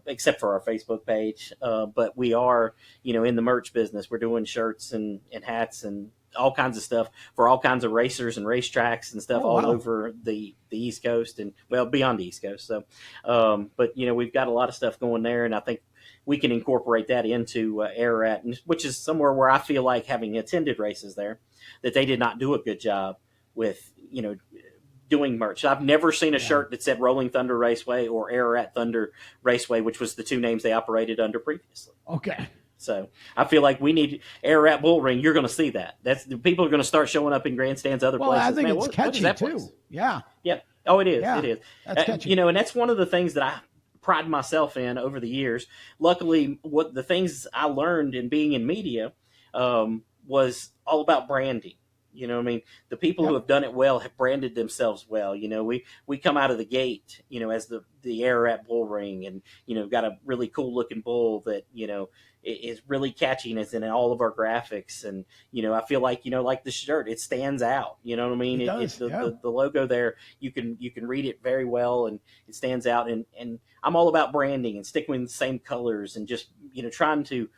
I: except for our Facebook page. But we are, in the merch business. We're doing shirts and hats and all kinds of stuff for all kinds of racers and racetracks and stuff all over the East Coast and, well, beyond the East Coast. So, but, you know, we've got a lot of stuff going there, and I think we can incorporate that into Ararat, which is somewhere where I feel like, having attended races there, that they did not do a good job with, you know, doing merch. I've never seen a shirt that said Rolling Thunder Raceway or Ararat Thunder Raceway, which was the two names they operated under previously.
A: Okay.
I: So I feel like we need Ararat Bull Ring. You're going to see that. People are going to start showing up in grandstands other places.
A: I think it's catchy too.
I: Place?
A: Yeah.
I: Yeah. Oh, it is.
A: Yeah.
I: It is.
A: That's catchy.
I: You know, and that's one of the things that I pride myself in over the years. Luckily, what the things I learned in being in media was all about branding. You know what I mean? The people who have done it well have branded themselves well. You know, we come out of the gate, you know, as the Ararat Bull Ring, and, you know, got a really cool looking bull that, you know, is really catchy and is in all of our graphics. And, you know, I feel like, you know, like the shirt, it stands out. You know what I mean?
A: It does,
I: the logo there, you can read it very well, and it stands out. And I'm all about branding and sticking with the same colors and just, you know, trying to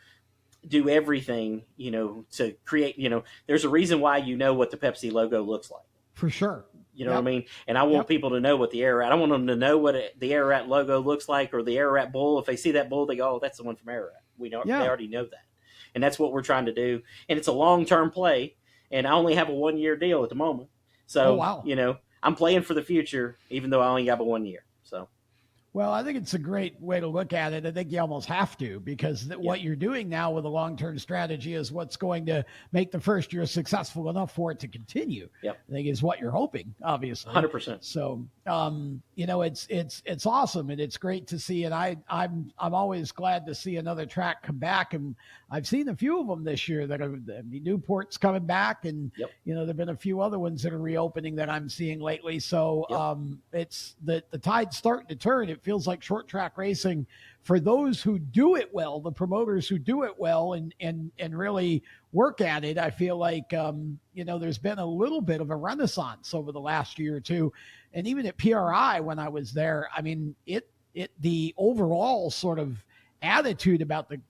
I: do everything, you know, to create, you know, there's a reason why, you know, what the Pepsi logo looks like.
A: For sure.
I: You know what I mean? And I want people to know what the Ararat, I want them to know what the Ararat logo looks like, or the Ararat bull. If they see that bull, they go, oh, that's the one from Ararat. We know, they already know that. And that's what we're trying to do. And it's a long-term play. And I only have a 1-year deal at the moment. So, you know, I'm playing for the future, even though I only have a 1 year. So.
A: Well, I think it's a great way to look at it. I think you almost have to, because what you're doing now with a long-term strategy is what's going to make the first year successful enough for it to continue.
I: Yep.
A: I think is what you're hoping, obviously.
I: 100%.
A: So, you know, it's awesome, and it's great to see. And I'm always glad to see another track come back. And I've seen a few of them this year that are, Newport's coming back, and you know, there've been a few other ones that are reopening that I'm seeing lately. So it's the tide's starting to turn. It feels like short track racing, for those who do it well, the promoters who do it well and really work at it, I feel like, you know, there's been a little bit of a renaissance over the last year or two. And even at PRI, when I was there, I mean, the overall sort of attitude about the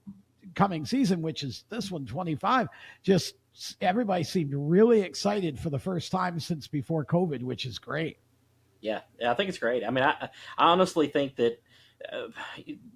A: coming season, which is this one, 25, just everybody seemed really excited for the first time since before COVID, which is great. Yeah,
I: I think it's great. I mean, I honestly think that,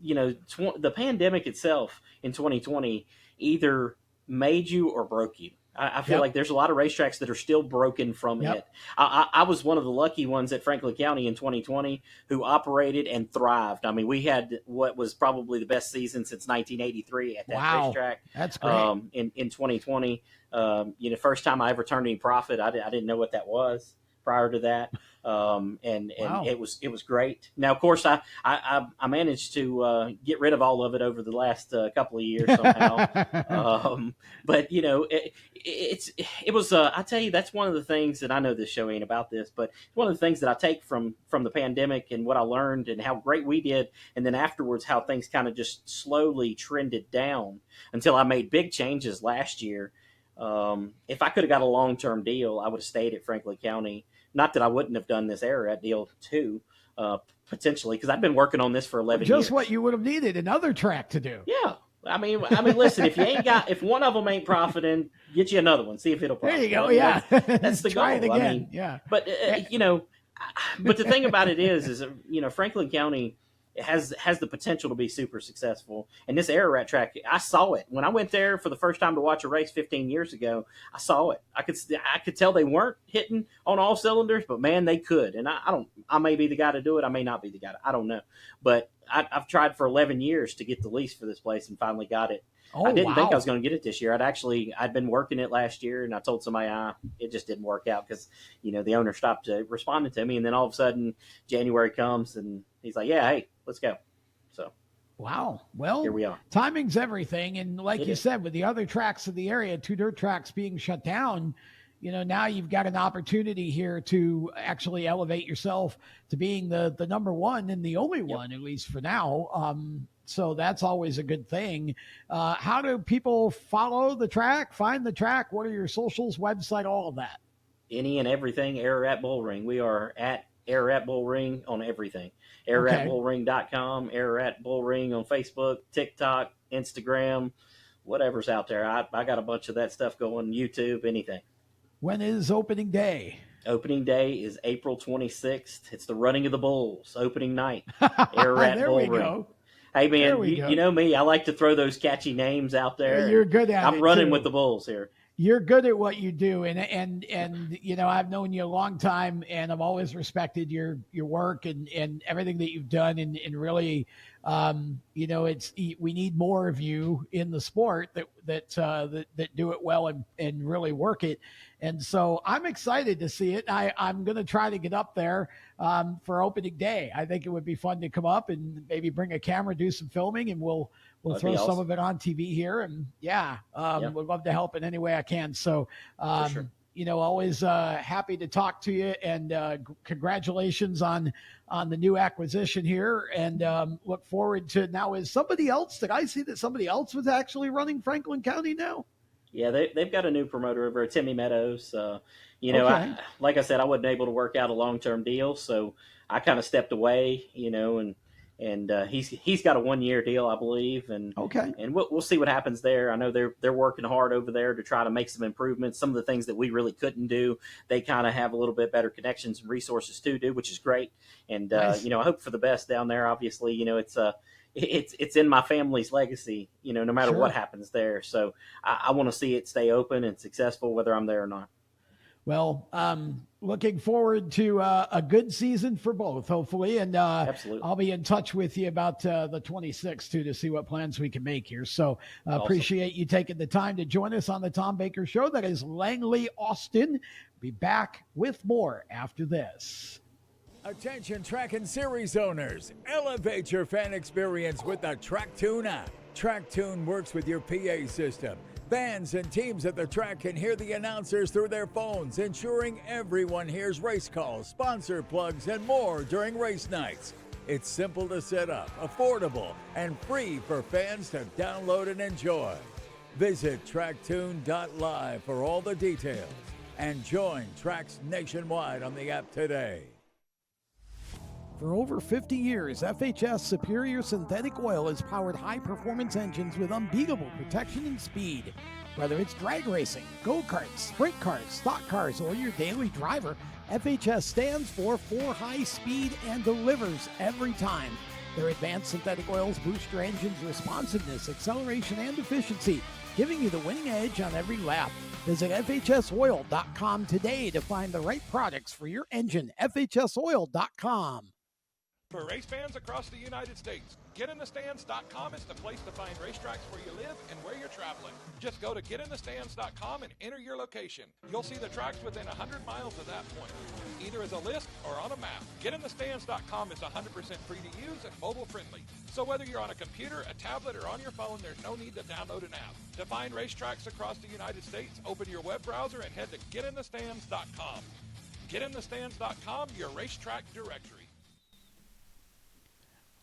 I: you know, the pandemic itself in 2020 either made you or broke you. I feel like there's a lot of racetracks that are still broken from it. I was one of the lucky ones at Franklin County in 2020 who operated and thrived. I mean, we had what was probably the best season since 1983 at that racetrack. That's great. In 2020, you know, first time I ever turned any profit. I didn't know what that was prior to that. It was great. Now, of course, I managed to get rid of all of it over the last couple of years somehow. But you know, it was. I tell you, that's one of the things that I know this show ain't about this, but one of the things that I take from the pandemic and what I learned and how great we did, and then afterwards how things kind of just slowly trended down until I made big changes last year. If I could have got a long-term deal, I would have stayed at Franklin County. Not that I wouldn't have done this Ararat deal too, potentially, because I've been working on this for 11 years.
A: Just what you would have needed another track to do.
I: Yeah. I mean, listen, if one of them ain't profiting, get you another one. See if it'll profit.
A: There you go. Yeah.
I: That's the goal.
A: Try it again.
I: I mean,
A: yeah.
I: But, you know, but the thing about it is, you know, Franklin County has the potential to be super successful. And this Ararat track, I saw it when I went there for the first time to watch a race 15 years ago. I saw it. I could tell they weren't hitting on all cylinders, but man, they could. And I may be the guy to do it. I may not be the guy. I don't know. But I've tried for 11 years to get the lease for this place and finally got it. I didn't think I was going to get it this year. I'd been working it last year, and I told somebody it just didn't work out because, you know, the owner stopped responding to me. And then all of a sudden January comes and he's like, yeah, hey, let's go. So.
A: Wow. Well,
I: here we are.
A: Timing's everything. And like you said, with the other tracks in the area, 2 dirt tracks being shut down, you know, now you've got an opportunity here to actually elevate yourself to being the number one and the only one, at least for now. So that's always a good thing. How do people follow the track, find the track? What are your socials, website, all of that?
I: Any and everything Ararat Bull Ring. We are at Ararat Bull Ring on everything. AraratBullRing.com, Ararat Bull Ring on Facebook, TikTok, Instagram, whatever's out there. I got a bunch of that stuff going, YouTube, anything.
A: When is opening day?
I: Opening day is April 26th. It's the running of the bulls, opening night. Air Rat
A: There
I: Bull
A: we
I: Ring.
A: go.
I: Hey,
A: There
I: man,
A: we go.
I: you know me. I like to throw those catchy names out there.
A: You're good at it,
I: I'm running
A: too.
I: with the bulls here.
A: You're good at what you do, and you know, I've known you a long time, and I've always respected your work and everything that you've done, and really, you know, we need more of you in the sport that do it well and really work it. And so I'm excited to see it. I'm going to try to get up there for opening day. I think it would be fun to come up and maybe bring a camera, do some filming, and we'll throw some of it on TV here. And would love to help in any way I can. So,
I: sure.
A: you know, always happy to talk to you, and congratulations on the new acquisition here, and look forward to now. Is somebody else, did I see that somebody else was actually running Franklin County now?
I: Yeah, they've got a new promoter over at Timmy Meadows. You know,
A: Okay.
I: like I said, I wasn't able to work out a long-term deal, so I kind of stepped away, you know, and he's got a 1-year deal, I believe, and we'll see what happens there. I know they're working hard over there to try to make some improvements. Some of the things that we really couldn't do, they kind of have a little bit better connections and resources to do, which is great. And
A: Nice.
I: you know, I hope for the best down there. Obviously, you know, it's in my family's legacy, you know, no matter
A: Sure.
I: what happens there. So I want to see it stay open and successful, whether I'm there or not.
A: Well, looking forward to a good season for both, hopefully. And
I: Absolutely.
A: I'll be in touch with you about the 26th, too, to see what plans we can make here. So appreciate you taking the time to join us on the Tom Baker Show. That is Langley Austin. Be back with more after this.
G: Attention track and series owners, elevate your fan experience with the TrackTune app. TrackTune works with your PA system. Fans and teams at the track can hear the announcers through their phones, ensuring everyone hears race calls, sponsor plugs, and more during race nights. It's simple to set up, affordable, and free for fans to download and enjoy. Visit tracktune.live for all the details and join tracks nationwide on the app today.
A: For over 50 years, FHS Superior Synthetic Oil has powered high-performance engines with unbeatable protection and speed. Whether it's drag racing, go-karts, sprint cars, stock cars, or your daily driver, FHS stands for high speed and delivers every time. Their advanced synthetic oils boost your engine's responsiveness, acceleration, and efficiency, giving you the winning edge on every lap. Visit FHSoil.com today to find the right products for your engine. FHSoil.com.
F: For race fans across the United States, GetInTheStands.com is the place to find racetracks where you live and where you're traveling. Just go to GetInTheStands.com and enter your location. You'll see the tracks within 100 miles of that point, either as a list or on a map. GetInTheStands.com is 100% free to use and mobile friendly. So whether you're on a computer, a tablet, or on your phone, there's no need to download an app. To find racetracks across the United States, open your web browser and head to GetInTheStands.com. GetInTheStands.com, your racetrack directory.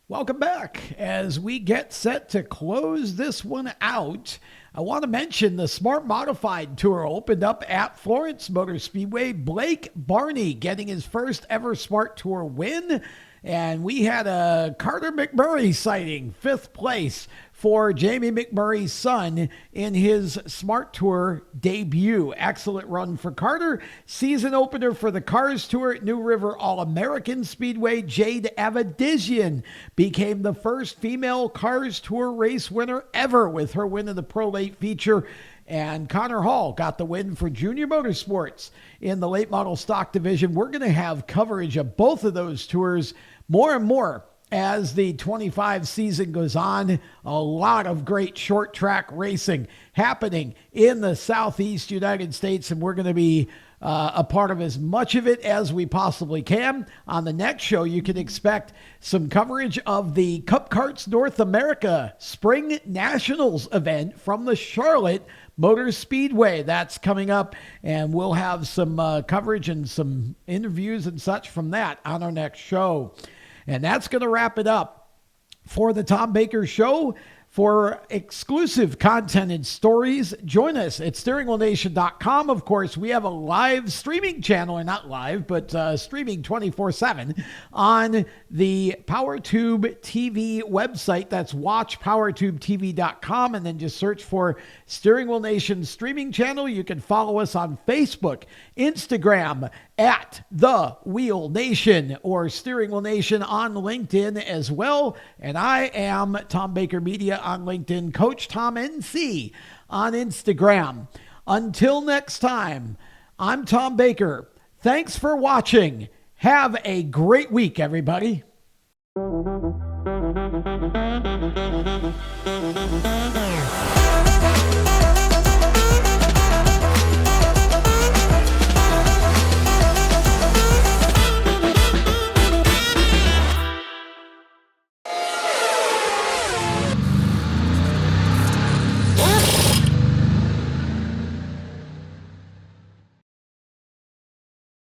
A: Welcome back. As we get set to close this one out, I want to mention the Smart Modified Tour opened up at Florence Motor Speedway. Blake Barney getting his first ever Smart Tour win. And we had a Carter McMurray sighting, 5th place for Jamie McMurray's son in his Smart Tour debut. Excellent run for Carter. Season opener for the Cars Tour at New River All-American Speedway. Jade Avedizian became the first female Cars Tour race winner ever with her win in the Pro Late feature. And Connor Hall got the win for Junior Motorsports in the late model stock division. We're going to have coverage of both of those tours more and more as the 25 season goes on. A lot of great short track racing happening in the Southeast United States, and we're going to be a part of as much of it as we possibly can. On the next show, you can expect some coverage of the Cup Karts North America Spring Nationals event from the Charlotte Motor Speedway. That's coming up, and we'll have some coverage and some interviews and such from that on our next show. And that's going to wrap it up for the Tom Baker Show For exclusive content and stories, join us at steeringwheelnation.com. Of course, we have a live streaming channel, or not live, but streaming 24/7 on the PowerTube TV website. That's watchpowertubetv.com, and then just search for Steering Wheel Nation streaming channel. You can follow us on Facebook, Instagram, at The Wheel Nation, or Steering Wheel Nation on LinkedIn as well. And I am Tom Baker Media on LinkedIn, Coach Tom NC on Instagram. Until next time, I'm Tom Baker. Thanks for watching. Have a great week, everybody.